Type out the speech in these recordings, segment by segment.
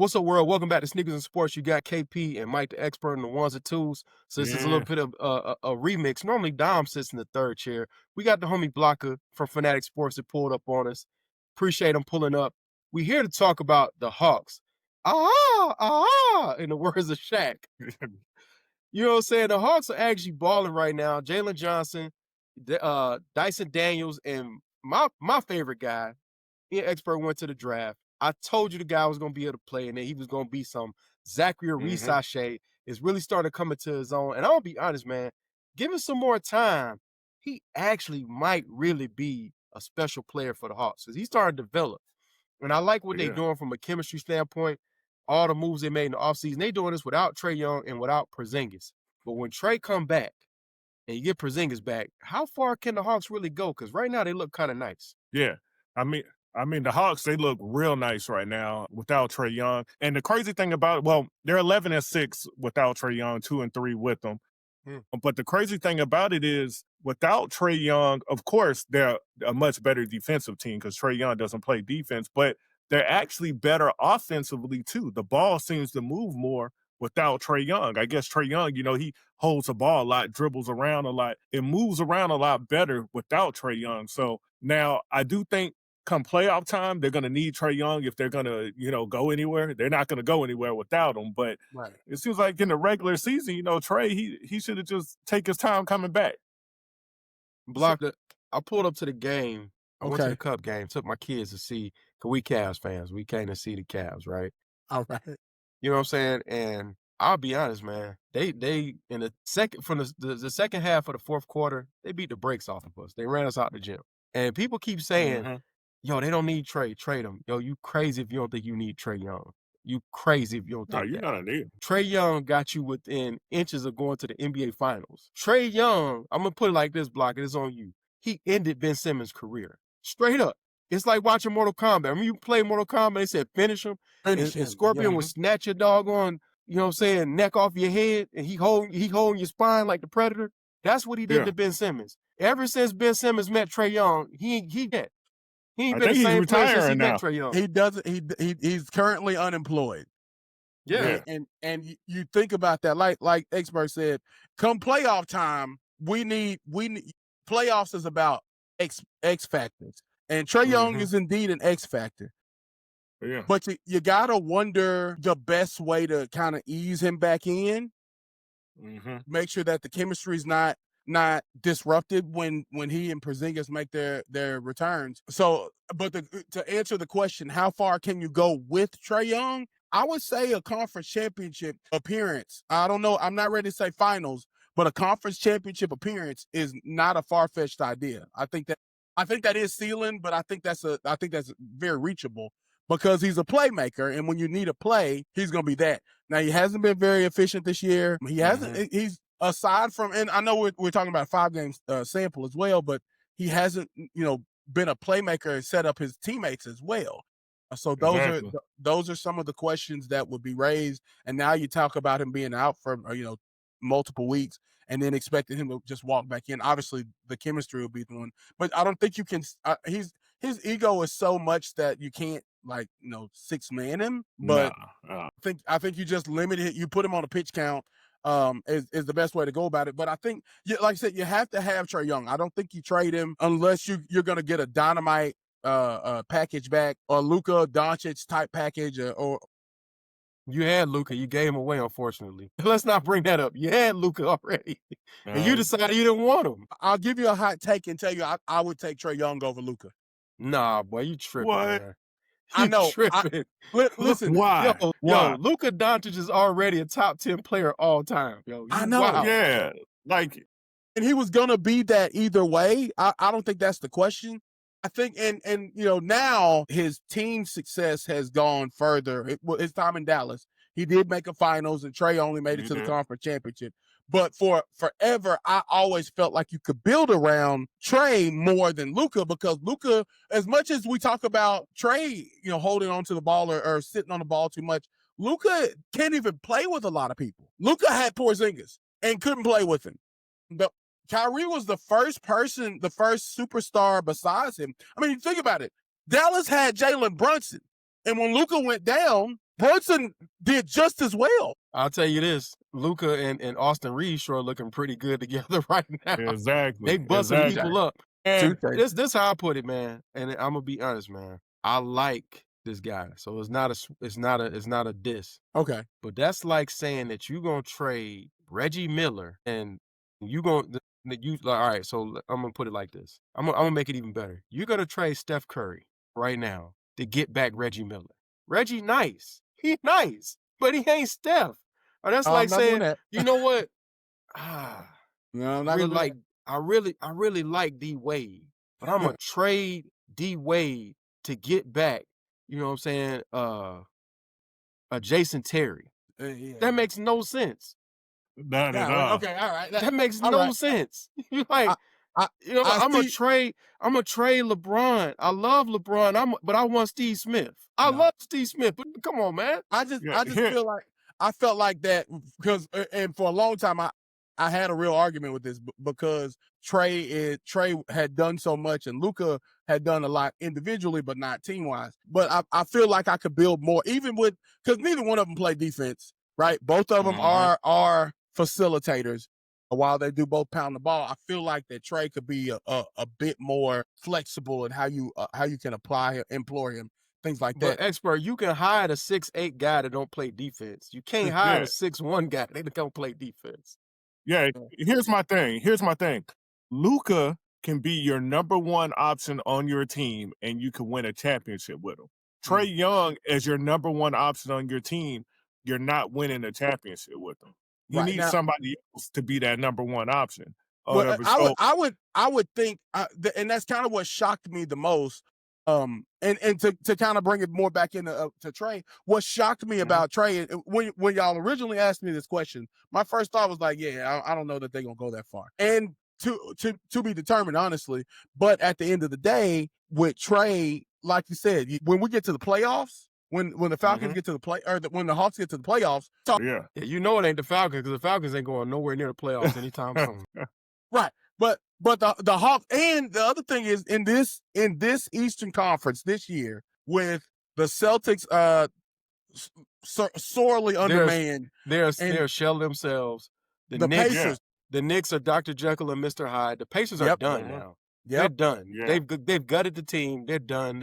What's up, world? Welcome back to Sneakers and Sports. You got KP and Mike, the expert in the ones and twos. So this is a little Yeah. bit of a remix. Normally, Dom sits in the third chair. We got the homie Blocker from Fanatic Sports that pulled up on us. Appreciate him pulling up. We here to talk about the Hawks. In the words of Shaq. You know what I'm saying? The Hawks are actually balling right now. Jalen Johnson, Dyson Daniels, and my favorite guy, the expert, went to the draft. I told you the guy was going to be able to play and that he was going to be some Zachary Risashe is really starting to come into his own. And I'll be honest, man, give him some more time. He actually might really be a special player for the Hawks because he's starting to develop. And I like what they're doing from a chemistry standpoint. All the moves they made in the offseason, they doing this without Trae Young and without Porzingis. But when Trae come back and you get Porzingis back, how far can the Hawks really go? Because right now they look kind of nice. Yeah. I mean, the Hawks, they look real nice right now without Trae Young. And the crazy thing about it, well, they're 11-6 without Trae Young, 2-3 with them. But the crazy thing about it is, without Trae Young, of course, they're a much better defensive team because Trae Young doesn't play defense, but they're actually better offensively too. The ball seems to move more without Trae Young. I guess Trae Young, he holds the ball a lot, dribbles around a lot. It moves around a lot better without Trae Young. So now I do think come playoff time, they're going to need Trae Young if they're going to, go anywhere. They're not going to go anywhere without him. But it seems like in the regular season, Trae, he should have just take his time coming back. I pulled up to the game. I went to the Cup game, took my kids to see, because we Cavs fans. We came to see the Cavs, right? All right. You know what I'm saying? And I'll be honest, man. They in the second, from the second half of the fourth quarter, they beat the brakes off of us. They ran us out the gym. And people keep saying, yo, they don't need Trae. Trade him. Yo, you crazy if you don't think you need Trae Young. You crazy if you don't think you're not need him. Trae Young got you within inches of going to the NBA Finals. Trae Young, I'm going to put it like this, Block, it is on you. He ended Ben Simmons' career. Straight up. It's like watching Mortal Kombat. Remember you play Mortal Kombat, they said finish him, and Scorpion would snatch your doggone, neck off your head, and he holding your spine like the Predator. That's what he did to Ben Simmons. Ever since Ben Simmons met Trae Young, he ain't been the same player since he met Trae Young. He doesn't. He's currently unemployed. Yeah. And you think about that, like expert said, come playoff time, we need playoffs is about X factors, and Trae Young is indeed an X factor. Yeah. But you gotta wonder the best way to kind of ease him back in. Make sure that the chemistry is not disrupted when he and Porzingis make their returns. So, but to answer the question, how far can you go with Trae Young? I would say a conference championship appearance. I don't know. I'm not ready to say finals, but a conference championship appearance is not a far-fetched idea. I think that is ceiling, but I think that's very reachable because he's a playmaker, and when you need a play, he's going to be that. Now, he hasn't been very efficient this year. He hasn't. He's aside from, and I know we're talking about a 5-game sample as well, but he hasn't, been a playmaker and set up his teammates as well. So those are some of the questions that would be raised. And now you talk about him being out for multiple weeks, and then expecting him to just walk back in. Obviously, the chemistry will be the one, but I don't think you can. His ego is so much that you can't 6-man him. But I think you just limit it. You put him on a pitch count. Is the best way to go about it. But I think, like I said, you have to have Trae Young. I don't think you trade him unless you're going to get a dynamite package back, or Luca Doncic type package, or you had Luca. You gave him away, unfortunately. Let's not bring that up. You had Luca already, and you decided you didn't want him. I'll give you a hot take and tell you I would take Trae Young over Luca. Nah, boy, you tripping. What? Man. I know. Tripping. Listen, why? Yo, Luca Doncic is already a top 10 player all time. Yo, I know. Wow. Yeah, and he was gonna be that either way. I don't think that's the question. I think, and now his team success has gone further. His time in Dallas, he did make a finals, and Trae only made it to the conference championship. But for forever, I always felt like you could build around Trae more than Luca, because Luca, as much as we talk about Trae, holding on to the ball or sitting on the ball too much, Luca can't even play with a lot of people. Luca had Porzingis and couldn't play with him. But Kyrie was the first superstar besides him. I mean, think about it. Dallas had Jalen Brunson, and when Luca went down, Brunson did just as well. I'll tell you this, Luca and Austin Reeves sure looking pretty good together right now. Exactly. They busting people up. And Tuesday. this how I put it, man. And I'm gonna be honest, man. I like this guy, so it's not a diss. Okay. But that's like saying that you gonna trade Reggie Miller and you gonna all right. So I'm gonna put it like this. I'm gonna make it even better. You're gonna trade Steph Curry right now to get back Reggie Miller. Reggie nice. He nice, but he ain't Steph. Or that's like I'm not doing saying, that. you know what? No, I'm not gonna do that. I really like D Wade, but I'm gonna trade D Wade to get back, you know what I'm saying, a Jason Terry. Yeah. That makes no sense. Not at all. Okay, all right. That makes no sense. You like, you know, I'm gonna trade LeBron. I love LeBron. But I want Steve Smith. I love Steve Smith, but come on, man. I just feel like I felt like that because, and for a long time I had a real argument with this because Trae had done so much and Luca had done a lot individually, but not team wise. But I feel like I could build more, even with, because neither one of them play defense, right? Both of them are facilitators. While they do both pound the ball, I feel like that Trae could be a bit more flexible in how you can employ him. Things like that. But expert, you can hire a 6'8" guy that don't play defense. You can't hire a 6'1" guy that don't play defense. Yeah, here's my thing. Luca can be your number one option on your team, and you can win a championship with him. Trae Young as your number one option on your team, you're not winning a championship with him. You need somebody else to be that number one option. But I would think, and that's kind of what shocked me the most. And to kind of bring it more back into to Trae, what shocked me about Trae, when y'all originally asked me this question, my first thought was like, yeah, I don't know that they're gonna go that far, and to be determined, honestly. But at the end of the day, with Trae, like you said, when we get to the playoffs, when the Falcons get to the when the Hawks get to the playoffs, yeah, you know it ain't the Falcons because the Falcons ain't going nowhere near the playoffs anytime soon. Right. But the Hawks, and the other thing is in this Eastern Conference this year with the Celtics sorely undermanned, they're shell themselves. The Pacers, the Knicks are Dr. Jekyll and Mr. Hyde. The Pacers are done now. They're done. Yeah. They've gutted the team. They're done.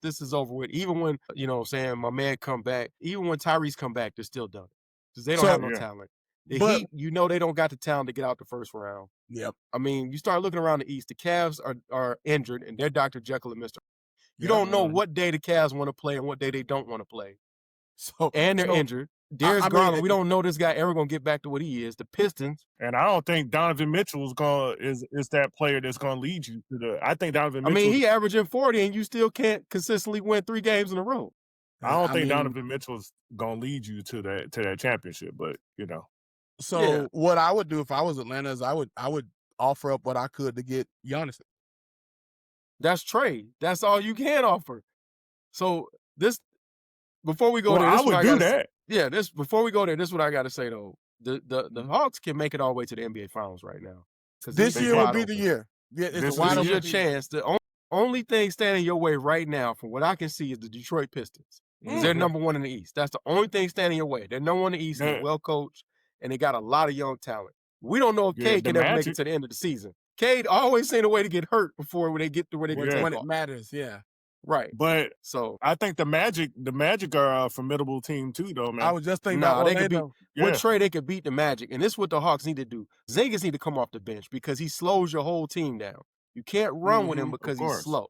This is over with. Even when, you know what I'm saying, my man come back, even when Tyrese come back, they're still done. Because they don't have no talent. The Heat, you know, they don't got the talent to get out the first round. Yep. I mean, you start looking around the East, the Cavs are injured, and they're Dr. Jekyll and Mr. You don't know what day the Cavs want to play and what day they don't want to play. And they're injured. Darius Garland, we don't know this guy ever going to get back to what he is. The Pistons. And I don't think Donovan Mitchell is that player that's going to lead you to the – I think Donovan Mitchell – I mean, he averaging 40, and you still can't consistently win 3 games in a row. I don't think Donovan Mitchell's going to lead you to that championship, but, you know. So what I would do if I was Atlanta is I would offer up what I could to get Giannis. That's Trae. That's all you can offer. So before we go there, I would do that. Yeah, before we go there, this is what I got to say though. The Hawks can make it all the way to the NBA Finals right now. This year would be the year. Yeah, this is your chance. The only thing standing your way right now, from what I can see, is the Detroit Pistons. They're number one in the East. That's the only thing standing your way. They're number one in the East. They're well coached, and they got a lot of young talent. We don't know if Cade can ever make it to the end of the season. Cade always seen a way to get hurt before when they get to where they can take when off. It matters. Yeah. Right. But so I think the Magic are a formidable team too, though, man. I was just thinking about they could beat with Trae, they could beat the Magic. And this is what the Hawks need to do. Zengas need to come off the bench because he slows your whole team down. You can't run with him because he's slow.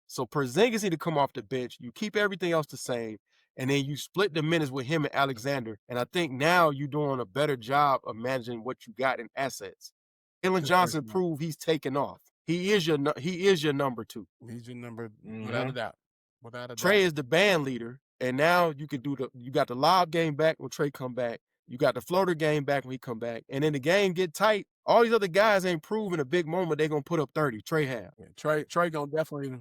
So Porzingis need to come off the bench. You keep everything else the same, and then you split the minutes with him and Alexander. And I think now you're doing a better job of managing what you got in assets. Jalen Johnson proved he's taken off. He is your number 2. He's your number, without a doubt. Trae is the band leader, and now you can you got the lob game back when Trae come back. You got the floater game back when he come back. And then the game get tight. All these other guys ain't proving a big moment. They're going to put up 30. Trae have. Yeah, Trae going to definitely.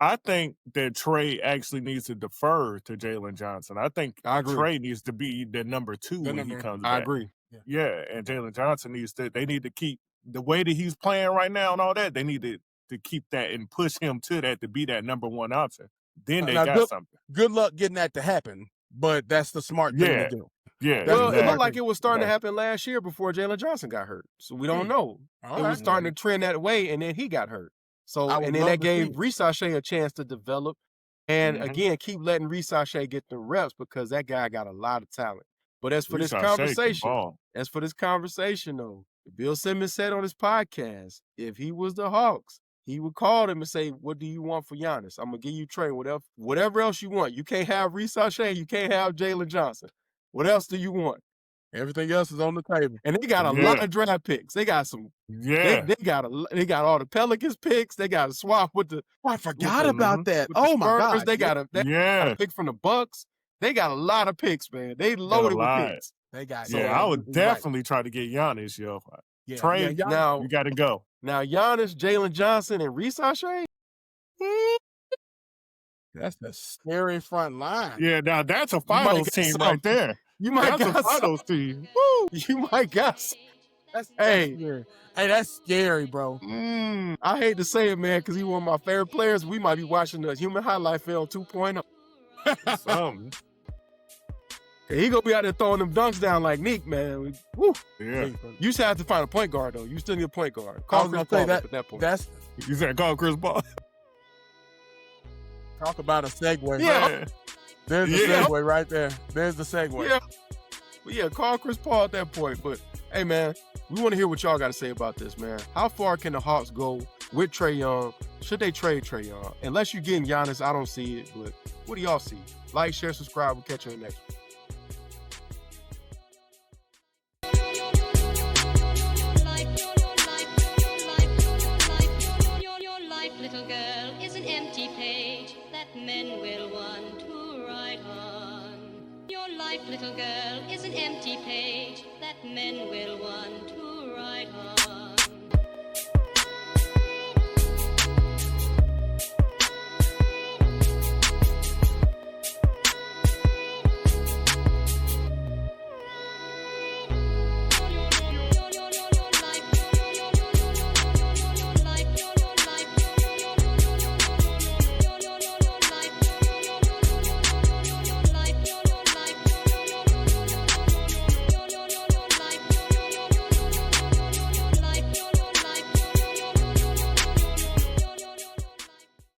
I think that Trae actually needs to defer to Jalen Johnson. I think Trae needs to be the number 2 when he comes back. I agree. Yeah, and Jalen Johnson they need to keep the way that he's playing right now and all that. They need to keep that and push him to that to be that number 1 option. Then they got something. Good luck getting that to happen. but that's the smart thing to Yeah. do. Yeah, That's Well, the it looked smart like exactly. it was starting to Exactly. happen last year before Jalen Johnson got hurt. So we don't know. All It right. was starting to trend that way, and then he got hurt. So, I and would then love that to see gave it. Risashe a chance to develop. And Mhm. again, keep letting Risashe get the reps because that guy got a lot of talent. But as for this Risashe can conversation, ball. though, Bill Simmons said on his podcast, if he was the Hawks, he would call them and say, "What do you want for Giannis? I'm gonna give you Trae, whatever else you want. You can't have Risashe, you can't have Jalen Johnson. What else do you want?" Everything else is on the table. And they got a lot Yeah. of draft picks. They got some. Yeah. They got all the Pelicans picks. They got a swap with the Oh, I forgot the- about that. with the Oh my Spurs. God. They got a Yeah. pick from the Bucks. They got a lot of picks, man. They Got a loaded with lot. picks. They got Yeah, yeah, I would you're right. definitely try to get Giannis, yo. Yeah, Trae, yeah, Now, you got to go. now Giannis, Jalen Johnson, and Risashe. that's the scary front line. Yeah, now that's a You might finals get team some. right there. You might That's a got some. finals team. Woo, you might got some. That's Hey. scary. Hey, that's scary, bro. I hate to say it, man, because he's one of my favorite players. We might be watching the human highlight film 2.0. Something. He gonna be out there throwing them dunks down like Neek, man. Woo. Yeah. You just have to find a point guard though. You still need a point guard. I Call was Chris gonna say Paul up at that point. That's You said call Chris Paul. talk about a segue. Yeah. There's the Yeah. segue right there. There's the segue. Yeah. But yeah, call Chris Paul at that point. But hey, man, we want to hear what y'all got to say about this, man. How far can the Hawks go with Trae Young? Should they trade Trae Young? Unless you're getting Giannis, I don't see it. But what do y'all see? Like, share, subscribe. We'll catch you in the next one. Your life, little girl, is an empty page that men will want to write on. Your life, little girl, is an empty page that men will want to write on.